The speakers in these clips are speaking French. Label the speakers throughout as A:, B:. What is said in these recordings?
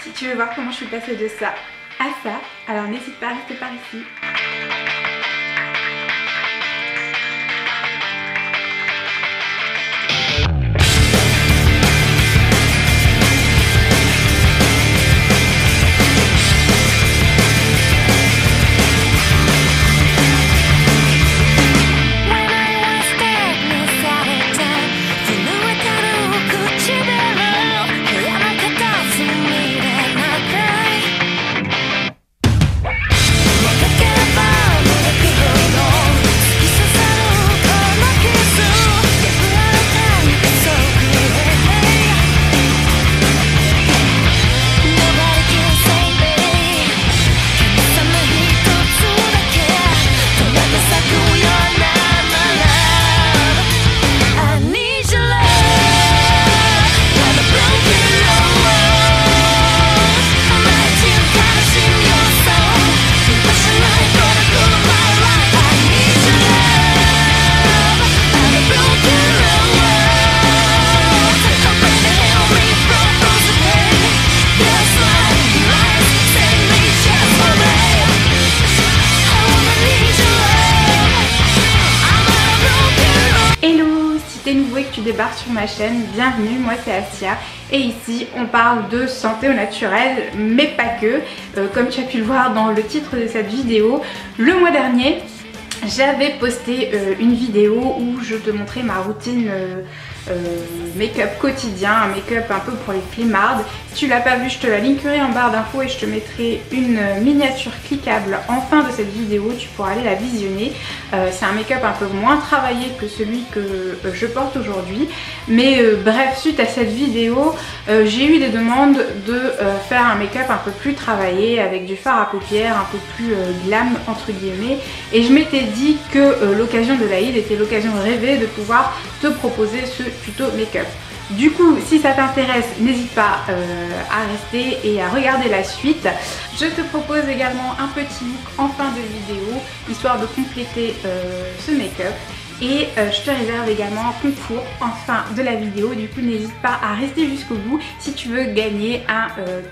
A: Si tu veux voir comment je suis passée de ça à ça, alors n'hésite pas à rester par ici. Tu débarques sur ma chaîne, bienvenue, moi c'est Assia et ici on parle de santé au naturel mais pas que, comme tu as pu le voir dans le titre de cette vidéo. Le mois dernier j'avais posté une vidéo où je te montrais ma routine make-up quotidien, un make-up un peu pour les flemmards. Si tu l'as pas vu, je te la linkerai en barre d'infos et je te mettrai une miniature cliquable en fin de cette vidéo, tu pourras aller la visionner. C'est un make-up un peu moins travaillé que celui que je porte aujourd'hui, mais bref, suite à cette vidéo j'ai eu des demandes de faire un make-up un peu plus travaillé avec du fard à paupières un peu plus glam entre guillemets, et je m'étais dit que l'occasion de l'Aïd était l'occasion rêvée de pouvoir te proposer ce tuto make-up. Du coup, si ça t'intéresse, n'hésite pas à rester et à regarder la suite. Je te propose également un petit look en fin de vidéo, histoire de compléter ce make-up. Et je te réserve également un concours en fin de la vidéo, du coup n'hésite pas à rester jusqu'au bout si tu veux gagner un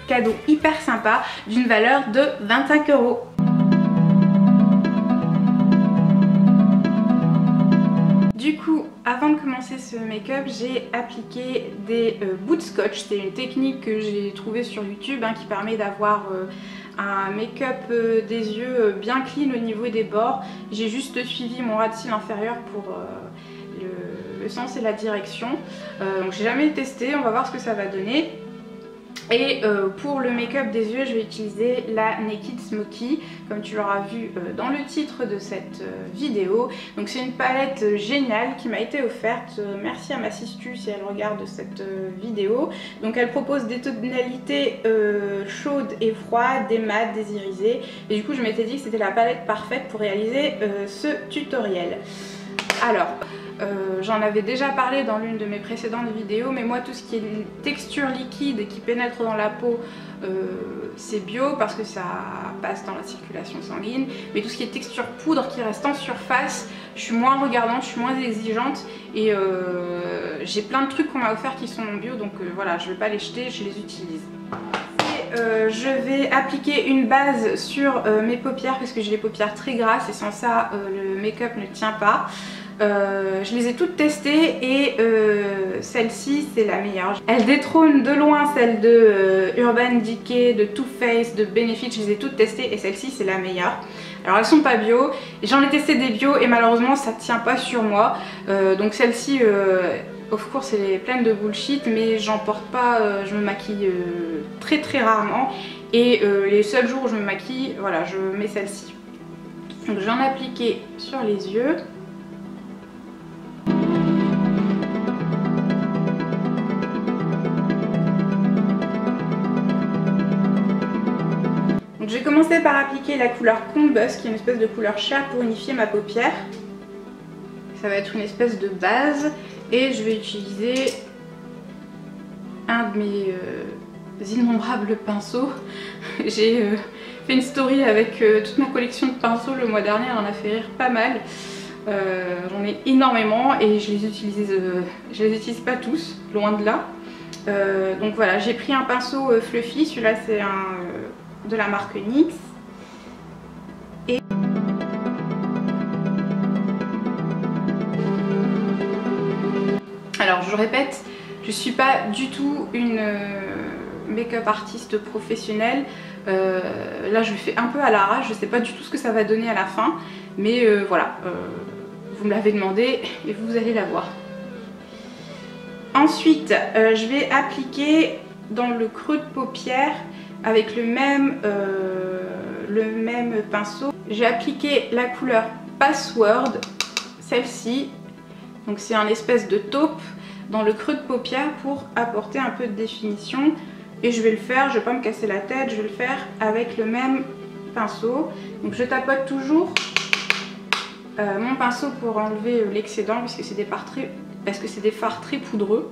A: cadeau hyper sympa d'une valeur de 25 €. Du coup, avant de commencer ce make-up, j'ai appliqué des bouts de scotch. C'est une technique que j'ai trouvée sur YouTube qui permet d'avoir un make-up des yeux bien clean au niveau des bords. J'ai juste suivi mon ras de cils inférieur pour le sens et la direction. Donc j'ai jamais testé, on va voir ce que ça va donner. Et pour le make-up des yeux, je vais utiliser la Naked Smoky, comme tu l'auras vu dans le titre de cette vidéo. Donc c'est une palette géniale qui m'a été offerte. Merci à ma sistu si elle regarde cette vidéo. Donc elle propose des tonalités chaudes et froides, des mats, des irisés. Et du coup je m'étais dit que c'était la palette parfaite pour réaliser ce tutoriel. Alors, j'en avais déjà parlé dans l'une de mes précédentes vidéos, mais moi tout ce qui est texture liquide qui pénètre dans la peau, c'est bio parce que ça passe dans la circulation sanguine. Mais tout ce qui est texture poudre qui reste en surface, je suis moins regardante, je suis moins exigeante. Et j'ai plein de trucs qu'on m'a offert qui sont non bio, donc voilà, je ne vais pas les jeter, je les utilise. Je vais appliquer une base sur mes paupières parce que j'ai les paupières très grasses et sans ça le make-up ne tient pas. Je les ai toutes testées et celle-ci c'est la meilleure. Elle détrône de loin celle de Urban Decay, de Too Faced, de Benefit. Je les ai toutes testées et celle-ci c'est la meilleure. Alors elles sont pas bio, j'en ai testé des bio et malheureusement ça tient pas sur moi. Donc celle-ci of course elle est pleine de bullshit, mais j'en porte pas, je me maquille très rarement. Et les seuls jours où je me maquille, voilà, je mets celle-ci. Donc j'en ai appliqué sur les yeux. Donc je vais commencer par appliquer la couleur Combust, qui est une espèce de couleur chair pour unifier ma paupière. Ça va être une espèce de base et je vais utiliser un de mes innombrables pinceaux. J'ai fait une story avec toute ma collection de pinceaux le mois dernier, elle en a fait rire pas mal. J'en ai énormément et je les utilise pas tous, loin de là. Donc voilà, j'ai pris un pinceau fluffy, celui-là c'est de la marque NYX. Et alors je répète, je suis pas du tout une make-up artiste professionnelle. Là je fais un peu à l'arrache, je sais pas du tout ce que ça va donner à la fin, mais voilà, vous me l'avez demandé et vous allez la voir. Ensuite je vais appliquer dans le creux de paupière avec le même pinceau. J'ai appliqué la couleur Password, celle-ci, donc c'est un espèce de taupe dans le creux de paupière pour apporter un peu de définition. Et je vais le faire, je ne vais pas me casser la tête, je vais le faire avec le même pinceau. Donc je tapote toujours mon pinceau pour enlever l'excédent parce que c'est des fards très poudreux.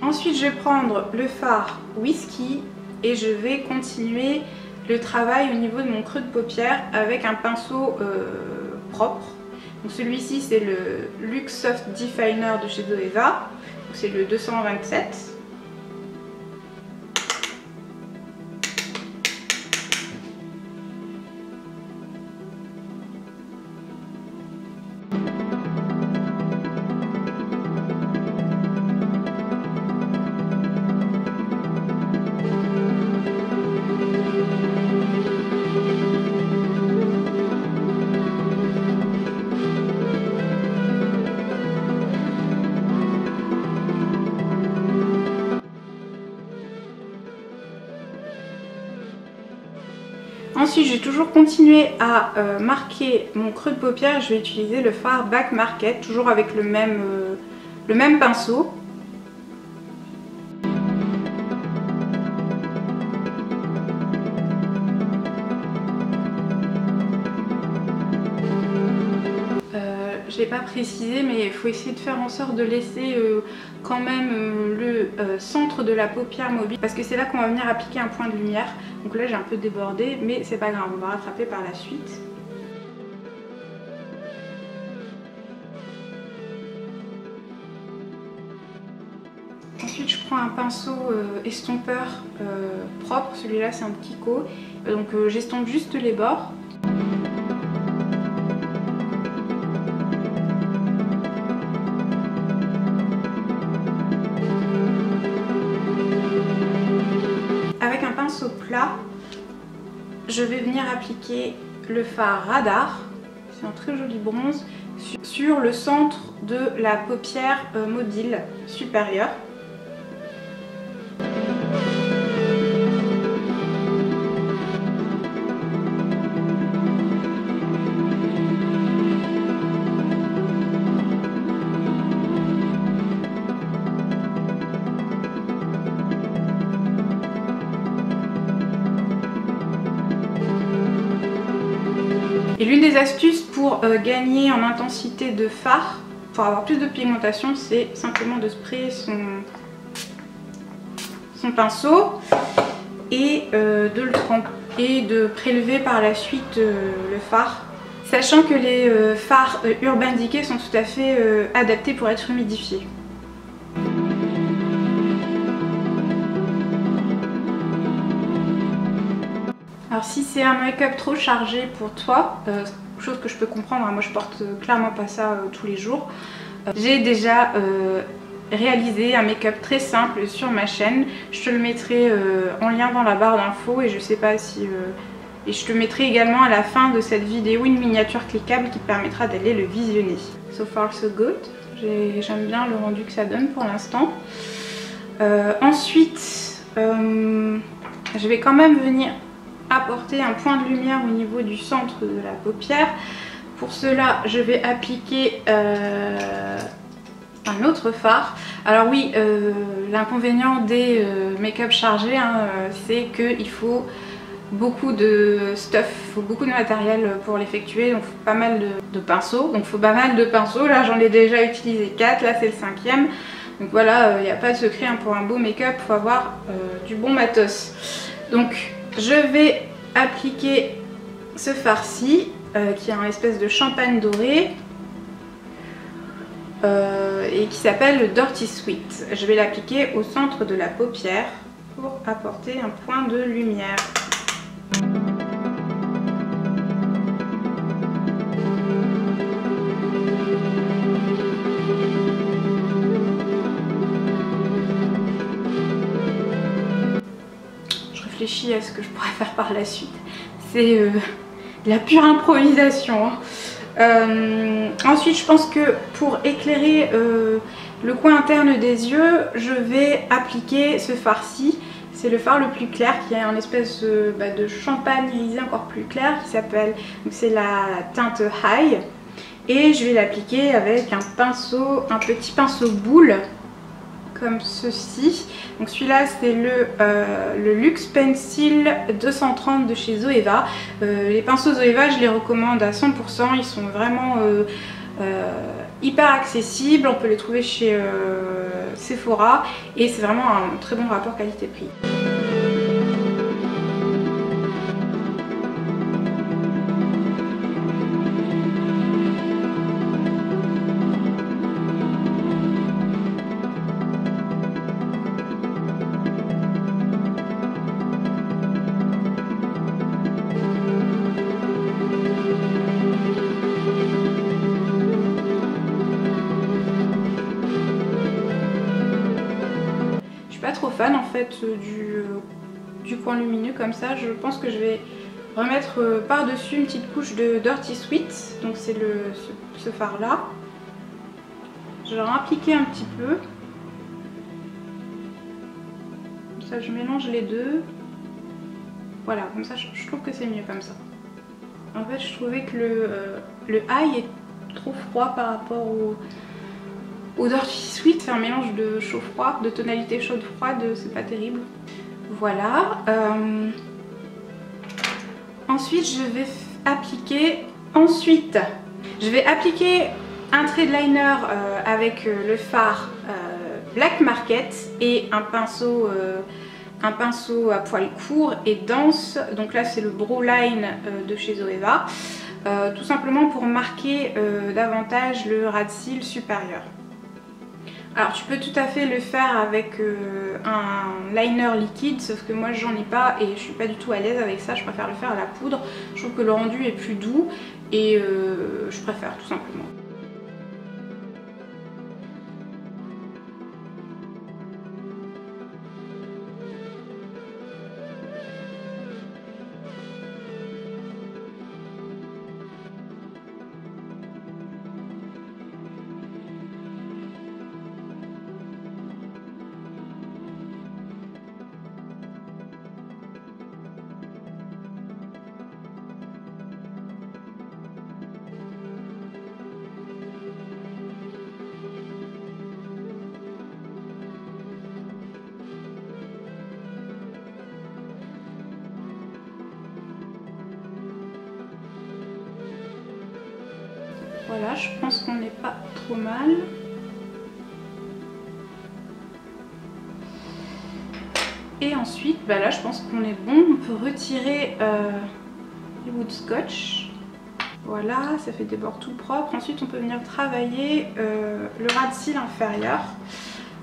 A: Ensuite, je vais prendre le fard Whisky et je vais continuer le travail au niveau de mon creux de paupière avec un pinceau propre. Donc celui-ci, c'est le Luxe Soft Definer de chez Zoeva. C'est le 227. Ensuite, je vais toujours continuer à marquer mon creux de paupière. Je vais utiliser le fard Back Market, toujours avec le même pinceau. Je n'ai pas précisé, mais il faut essayer de faire en sorte de laisser quand même le centre de la paupière mobile, parce que c'est là qu'on va venir appliquer un point de lumière. Donc là j'ai un peu débordé, mais c'est pas grave, on va rattraper par la suite. Ensuite je prends un pinceau estompeur propre, celui-là c'est un Kiko, donc j'estompe juste les bords. Plat, je vais venir appliquer le fard Radar, c'est un très joli bronze, sur le centre de la paupière mobile supérieure. Et l'une des astuces pour gagner en intensité de fard, pour avoir plus de pigmentation, c'est simplement de sprayer son pinceau et de le tremper et de prélever par la suite le fard. Sachant que les fards Urban Decay sont tout à fait adaptés pour être humidifiés. Alors si c'est un make-up trop chargé pour toi, chose que je peux comprendre, hein, moi je porte clairement pas ça tous les jours, j'ai déjà réalisé un make-up très simple sur ma chaîne. Je te le mettrai en lien dans la barre d'infos et je sais pas si... et je te mettrai également à la fin de cette vidéo une miniature cliquable qui te permettra d'aller le visionner. So far so good, j'aime bien le rendu que ça donne pour l'instant. Ensuite, je vais quand même venir apporter un point de lumière au niveau du centre de la paupière. Pour cela, je vais appliquer un autre fard. Alors oui, l'inconvénient des make-up chargés, hein, c'est qu'il faut beaucoup de stuff, il faut beaucoup de matériel pour l'effectuer, donc il faut pas mal de pinceaux. Donc il faut pas mal de pinceaux, là j'en ai déjà utilisé 4, là c'est le 5e. Donc voilà, il n'y a pas de secret hein, pour un beau make-up, il faut avoir du bon matos. Donc je vais appliquer ce fard-ci, qui est un espèce de champagne doré. Et qui s'appelle le Dirty Sweet. Je vais l'appliquer au centre de la paupière pour apporter un point de lumière. Je réfléchis à ce que je pourrais faire par la suite. C'est de la pure improvisation, hein. Ensuite je pense que pour éclairer le coin interne des yeux, je vais appliquer ce fard-ci. C'est le fard le plus clair qui a un espèce de champagne irisé encore plus clair qui s'appelle, c'est la teinte High. Et je vais l'appliquer avec un pinceau, un petit pinceau boule comme ceci. Donc celui-là c'est le Luxe Pencil 230 de chez Zoeva. Les pinceaux Zoeva je les recommande à 100%, ils sont vraiment hyper accessibles, on peut les trouver chez Sephora et c'est vraiment un très bon rapport qualité-prix. Pas trop fan en fait du coin lumineux comme ça. Je pense que je vais remettre par dessus une petite couche de Dirty Sweet, donc c'est ce fard là. Je vais en appliquer un petit peu comme ça, je mélange les deux. Voilà, comme ça je trouve que c'est mieux comme ça. En fait je trouvais que le high est trop froid par rapport au Dirty Sweet, c'est un mélange de chaud-froid, de tonalité chaude-froide, c'est pas terrible. Voilà. Ensuite, je vais appliquer un trait de liner avec le fard Black Market et un pinceau à poils courts et dense. Donc là, c'est le Brow-Line de chez Zoeva. Tout simplement pour marquer davantage le ras de cils supérieur. Alors tu peux tout à fait le faire avec un liner liquide, sauf que moi j'en ai pas et je suis pas du tout à l'aise avec ça, je préfère le faire à la poudre. Je trouve que le rendu est plus doux et je préfère tout simplement. Voilà, je pense qu'on n'est pas trop mal. Et ensuite, bah là je pense qu'on est bon, on peut retirer les bouts de scotch. Voilà, ça fait des bords tout propres. Ensuite on peut venir travailler le ras de cils inférieur.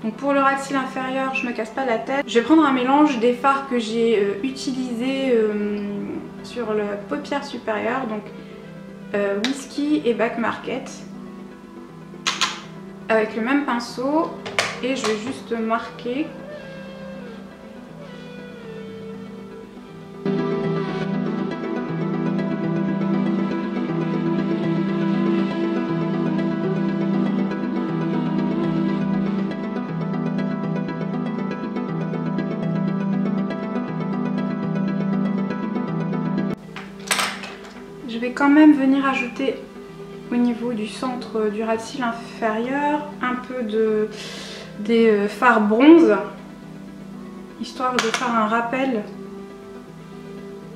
A: Donc pour le ras de cils inférieur, je me casse pas la tête. Je vais prendre un mélange des fards que j'ai utilisés sur la paupière supérieure. Donc Whisky et Black Market avec le même pinceau et je vais juste marquer. Je vais quand même venir ajouter au niveau du centre du ras de cils inférieur, un peu des fards bronze, histoire de faire un rappel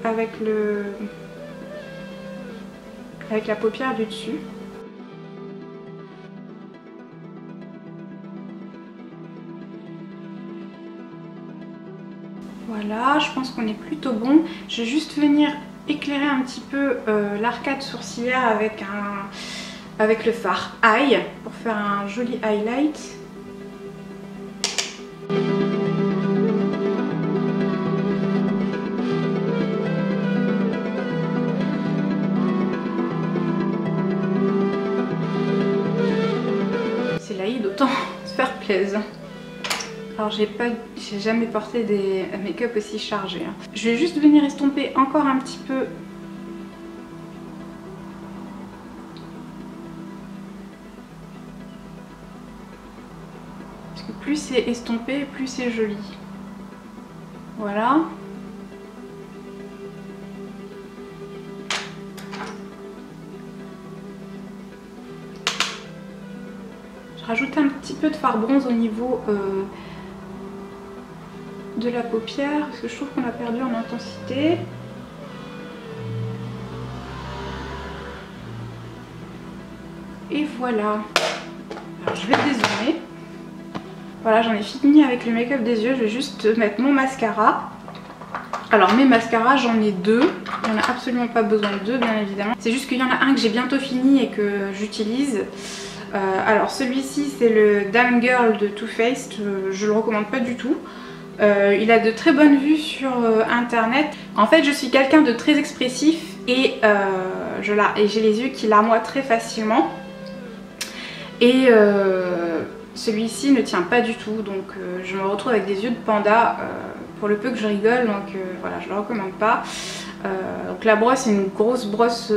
A: avec la paupière du dessus. Voilà, je pense qu'on est plutôt bon. Je vais juste venir éclairer un petit peu l'arcade sourcilière avec le fard Eye pour faire un joli highlight. C'est l'Aïd, autant se faire plaisir. Alors j'ai jamais porté des make-up aussi chargés. Je vais juste venir estomper encore un petit peu. Parce que plus c'est estompé, plus c'est joli. Voilà. Je rajoute un petit peu de fard bronze au niveau de la paupière parce que je trouve qu'on a perdu en intensité. Et voilà. Alors je vais dézoomer. Voilà, j'en ai fini avec le make-up des yeux. Je vais juste mettre mon mascara. Alors mes mascaras, j'en ai deux. Il n'y en a absolument pas besoin de deux, bien évidemment. C'est juste qu'il y en a un que j'ai bientôt fini et que j'utilise. Alors celui-ci, c'est le Damn Girl de Too Faced. Je le recommande pas du tout. Il a de très bonnes vues sur internet. En fait, je suis quelqu'un de très expressif et j'ai les yeux qui larmoient très facilement. Et celui-ci ne tient pas du tout, donc je me retrouve avec des yeux de panda pour le peu que je rigole, donc voilà, je le recommande pas. Donc la brosse, c'est une grosse brosse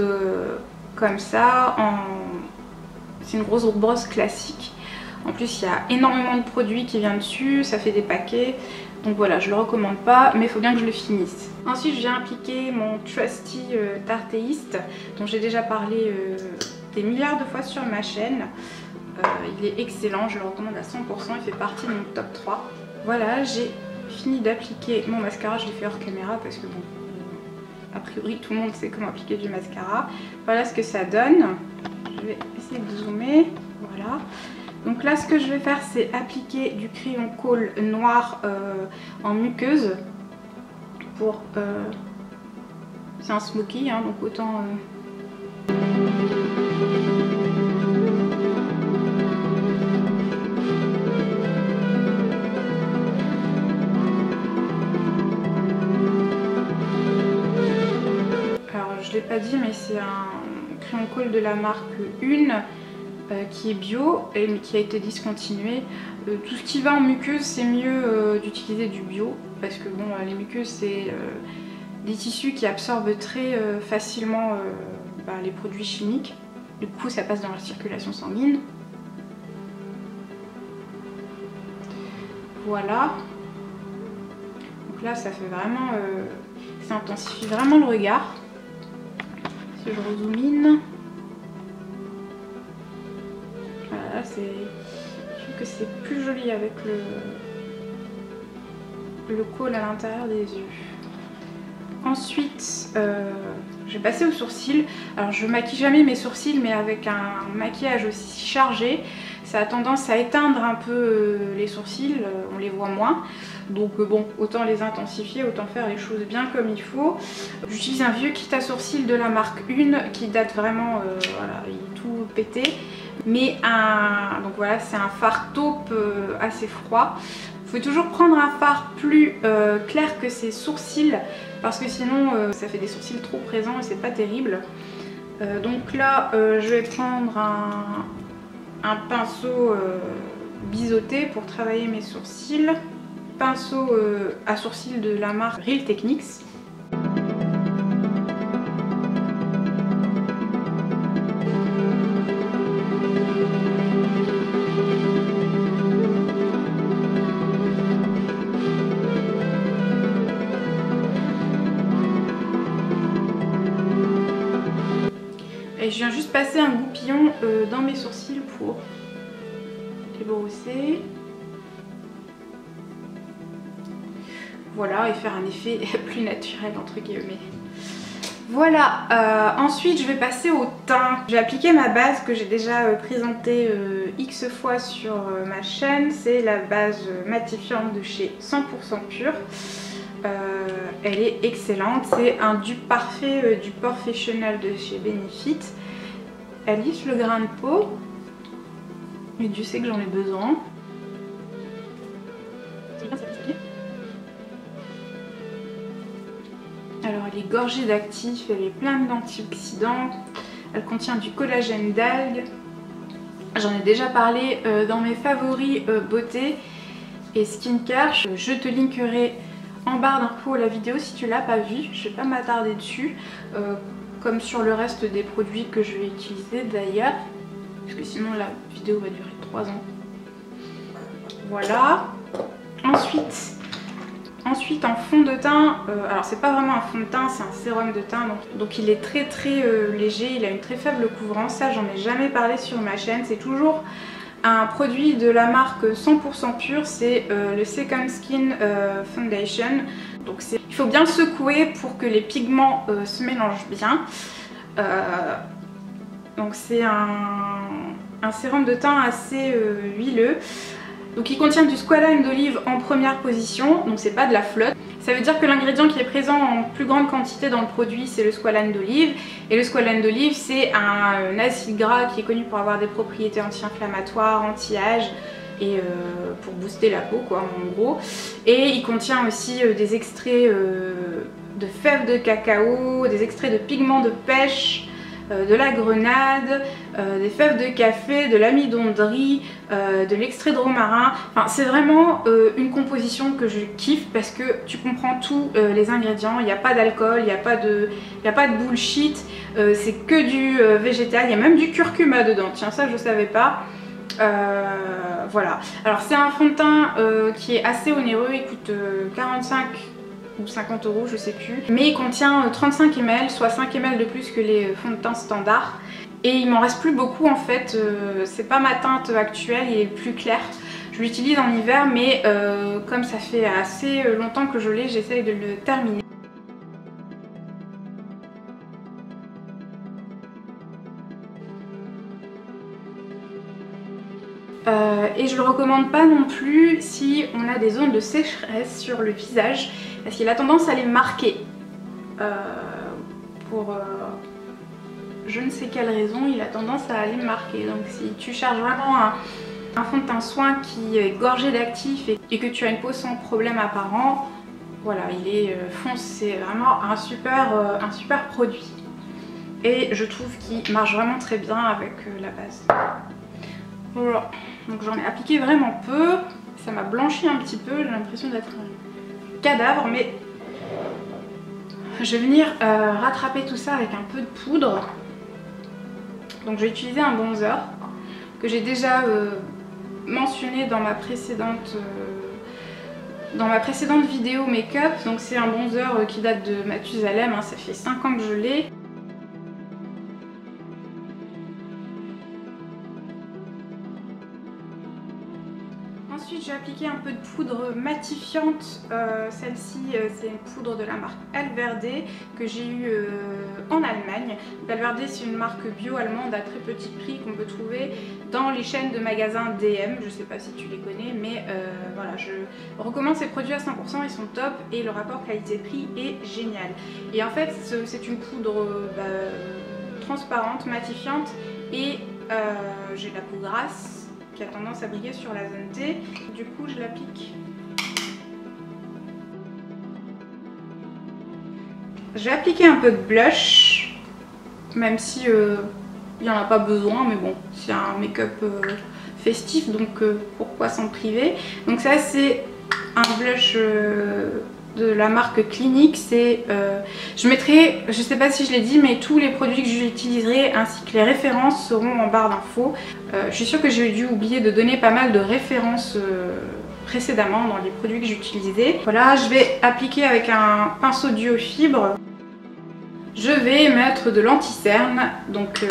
A: comme ça, c'est une grosse brosse classique. En plus, il y a énormément de produits qui viennent dessus, ça fait des paquets. Donc voilà, je le recommande pas, mais il faut bien que je le finisse. Ensuite, je viens appliquer mon Trusty Tartéiste, dont j'ai déjà parlé des milliards de fois sur ma chaîne. Il est excellent, je le recommande à 100%, il fait partie de mon top 3. Voilà, j'ai fini d'appliquer mon mascara, je l'ai fait hors caméra parce que bon, a priori tout le monde sait comment appliquer du mascara. Voilà ce que ça donne. Je vais essayer de zoomer, voilà. Donc là, ce que je vais faire, c'est appliquer du crayon colle noir en muqueuse pour... c'est un smoky, hein, donc autant... Alors, je ne l'ai pas dit, mais c'est un crayon colle de la marque Une. Qui est bio et qui a été discontinué. Tout ce qui va en muqueuse, c'est mieux d'utiliser du bio parce que bon, les muqueuses, c'est des tissus qui absorbent très facilement les produits chimiques. Du coup, ça passe dans la circulation sanguine. Voilà. Donc là, ça fait vraiment... ça intensifie vraiment le regard. Si je rezoome in... Voilà, je trouve que c'est plus joli avec le colle à l'intérieur des yeux. Ensuite, je vais passer aux sourcils. Alors je maquille jamais mes sourcils, mais avec un maquillage aussi chargé, ça a tendance à éteindre un peu les sourcils, on les voit moins. Donc bon, autant les intensifier, autant faire les choses bien comme il faut. J'utilise un vieux kit à sourcils de la marque Une qui date vraiment, voilà, il est tout pété. Mais donc voilà, c'est un fard taupe assez froid. Il faut toujours prendre un fard plus clair que ses sourcils parce que sinon ça fait des sourcils trop présents et c'est pas terrible. Donc là, je vais prendre un pinceau biseauté pour travailler mes sourcils. Pinceau à sourcils de la marque Real Techniques. Et je viens juste passer un goupillon dans mes sourcils pour les brosser. Voilà, et faire un effet plus naturel entre guillemets. Voilà, ensuite je vais passer au teint. J'ai appliqué ma base que j'ai déjà présentée X fois sur ma chaîne. C'est la base matifiante de chez 100% Pur. Elle est excellente. C'est un dupe parfait du Porfessional de chez Benefit. Elle lisse le grain de peau. Et Dieu sait que j'en ai besoin. Alors elle est gorgée d'actifs, elle est pleine d'antioxydants, elle contient du collagène d'algues. J'en ai déjà parlé dans mes favoris beauté et skincare. Je te linkerai en barre d'infos la vidéo si tu l'as pas vue. Je vais pas m'attarder dessus, comme sur le reste des produits que je vais utiliser d'ailleurs, parce que sinon la vidéo va durer 3 ans. Voilà. Ensuite en fond de teint, alors c'est pas vraiment un fond de teint, c'est un sérum de teint, donc il est très léger, il a une très faible couvrance. Ça j'en ai jamais parlé sur ma chaîne, c'est toujours un produit de la marque 100% Pur, c'est le Second Skin Foundation. Donc il faut bien le secouer pour que les pigments se mélangent bien. Donc c'est un sérum de teint assez huileux. Donc il contient du squalane d'olive en première position, donc c'est pas de la flotte. Ça veut dire que l'ingrédient qui est présent en plus grande quantité dans le produit, c'est le squalane d'olive. Et le squalane d'olive, c'est un acide gras qui est connu pour avoir des propriétés anti-inflammatoires, anti-âge et pour booster la peau quoi en gros. Et il contient aussi des extraits de fèves de cacao, des extraits de pigments de pêche, de la grenade, des fèves de café, de l'amidon de riz, de l'extrait de romarin. Enfin, c'est vraiment une composition que je kiffe parce que tu comprends tous les ingrédients. Il n'y a pas d'alcool, il n'y a pas de bullshit, c'est que du végétal. Il y a même du curcuma dedans, tiens ça je savais pas. Voilà, alors c'est un fond de teint qui est assez onéreux, il coûte 45 ou 50 €, je sais plus. Mais il contient 35 ml, soit 5 ml de plus que les fonds de teint standards. Et il m'en reste plus beaucoup en fait, c'est pas ma teinte actuelle, il est plus clair. Je l'utilise en hiver mais comme ça fait assez longtemps que je l'ai, j'essaye de le terminer. Et je le recommande pas non plus si on a des zones de sécheresse sur le visage parce qu'il a tendance à les marquer pour je ne sais quelle raison, il a tendance à les marquer. Donc si tu cherches vraiment un fond de teint soin qui est gorgé d'actifs et que tu as une peau sans problème apparent, voilà, il est foncé, c'est vraiment un super produit. Et je trouve qu'il marche vraiment très bien avec la base. Voilà, donc j'en ai appliqué vraiment peu, ça m'a blanchi un petit peu, j'ai l'impression d'être un cadavre, mais je vais venir rattraper tout ça avec un peu de poudre. Donc je vais utiliser un bronzer que j'ai déjà mentionné dans ma précédente vidéo make-up. Donc c'est un bronzer qui date de Mathusalem, hein, ça fait 5 ans que je l'ai. Ensuite j'ai appliqué un peu de poudre matifiante, celle-ci c'est une poudre de la marque Alverde que j'ai eue en Allemagne. Alverde c'est une marque bio allemande à très petit prix qu'on peut trouver dans les chaînes de magasins DM, je sais pas si tu les connais mais voilà, je recommande ces produits à 100%, ils sont top et le rapport qualité-prix est génial. Et en fait c'est une poudre transparente, matifiante et j'ai de la peau grasse qui a tendance à briller sur la zone T. Du coup, je l'applique. Je vais appliquer un peu de blush, même si il n'y en a pas besoin, mais bon, c'est un make-up festif, donc pourquoi s'en priver. Donc ça, c'est un blush de la marque Clinique. C'est je mettrai, je sais pas si je l'ai dit, mais tous les produits que j'utiliserai ainsi que les références seront en barre d'infos. Je suis sûre que j'ai dû oublier de donner pas mal de références précédemment dans les produits que j'utilisais. Voilà, je vais appliquer avec un pinceau duo fibre. je vais mettre de l'anti-cerne. Donc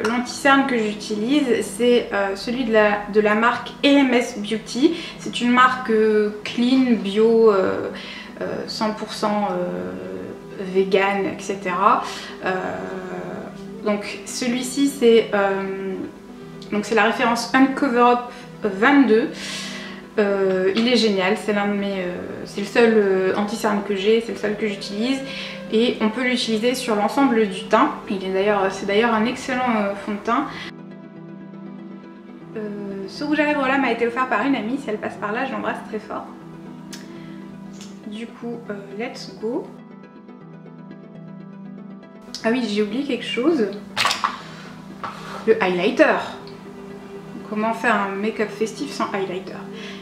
A: l'anti-cerne que j'utilise, c'est celui de la marque EMS Beauty. C'est une marque clean, bio, 100% vegan, etc. Donc celui-ci c'est la référence Uncover Up 22. Il est génial, c'est c'est le seul anti-cerne que j'ai, c'est le seul que j'utilise et on peut l'utiliser sur l'ensemble du teint. C'est d'ailleurs un excellent fond de teint. Ce rouge à lèvres là m'a été offert par une amie, si elle passe par là je l'embrasse très fort. Du coup let's go. Ah oui, j'ai oublié quelque chose, le highlighter. Comment faire un make-up festif sans highlighter?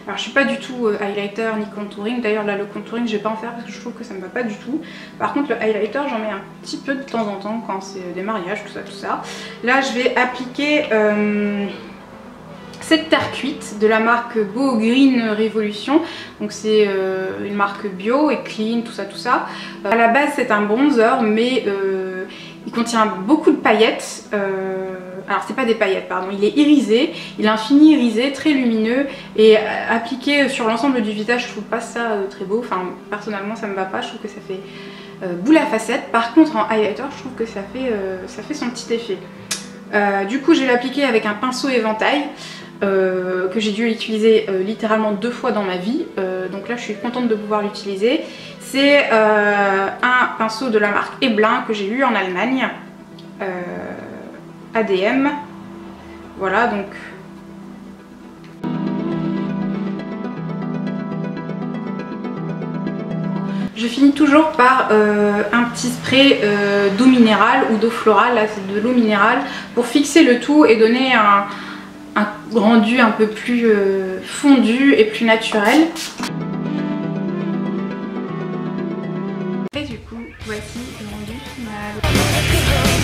A: Alors je suis pas du tout highlighter ni contouring, d'ailleurs là le contouring je vais pas en faire parce que je trouve que ça me va pas du tout. Par contre le highlighter j'en mets un petit peu de temps en temps quand c'est des mariages, tout ça. Là je vais appliquer cette terre cuite de la marque Beau Green Révolution. Donc c'est une marque bio et clean, tout ça. À la base c'est un bronzer mais il contient beaucoup de paillettes. Alors c'est pas des paillettes pardon, il est irisé, il a un fini irisé très lumineux et appliqué sur l'ensemble du visage je trouve pas ça très beau, enfin personnellement ça me va pas, je trouve que ça fait boule à facettes. Par contre en highlighter je trouve que ça fait son petit effet. Du coup je vais l'appliquer avec un pinceau éventail que j'ai dû utiliser littéralement 2 fois dans ma vie, donc là je suis contente de pouvoir l'utiliser. C'est un pinceau de la marque Ebelin que j'ai eu en Allemagne, ADM, voilà donc. Je finis toujours par un petit spray d'eau minérale ou d'eau florale, là c'est de l'eau minérale, pour fixer le tout et donner un rendu un peu plus fondu et plus naturel. Et du coup, voici le rendu final.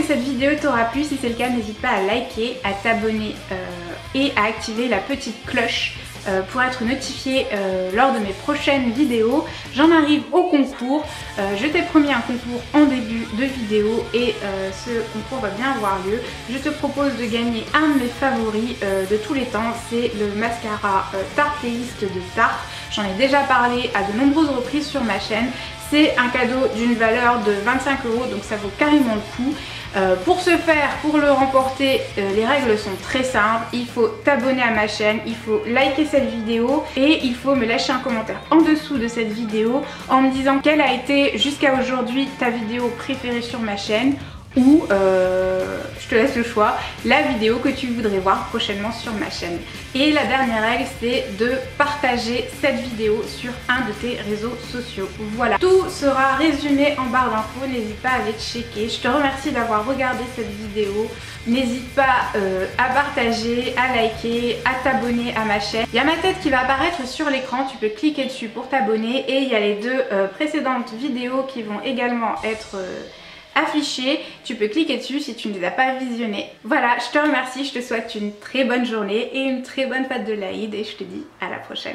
A: Cette vidéo t'aura plu, si c'est le cas n'hésite pas à liker, à t'abonner et à activer la petite cloche pour être notifié lors de mes prochaines vidéos. J'en arrive au concours, je t'ai promis un concours en début de vidéo et ce concours va bien avoir lieu. Je te propose de gagner un de mes favoris de tous les temps, c'est le mascara Tarteist de Tarte. J'en ai déjà parlé à de nombreuses reprises sur ma chaîne. C'est un cadeau d'une valeur de 25 €, donc ça vaut carrément le coup. Pour ce faire, pour le remporter, les règles sont très simples. Il faut t'abonner à ma chaîne, il faut liker cette vidéo et il faut me lâcher un commentaire en dessous de cette vidéo en me disant quelle a été jusqu'à aujourd'hui ta vidéo préférée sur ma chaîne ou, je te laisse le choix, la vidéo que tu voudrais voir prochainement sur ma chaîne. Et la dernière règle, c'est de partager cette vidéo sur un de tes réseaux sociaux. Voilà, tout sera résumé en barre d'infos, n'hésite pas à aller checker. Je te remercie d'avoir regardé cette vidéo. N'hésite pas à partager, à liker, à t'abonner à ma chaîne. Il y a ma tête qui va apparaître sur l'écran, tu peux cliquer dessus pour t'abonner. Et il y a les 2 précédentes vidéos qui vont également être affichées. Tu peux cliquer dessus si tu ne les as pas visionnées. Voilà, je te remercie, je te souhaite une très bonne journée et une très bonne fête de l'Aïd et je te dis à la prochaine.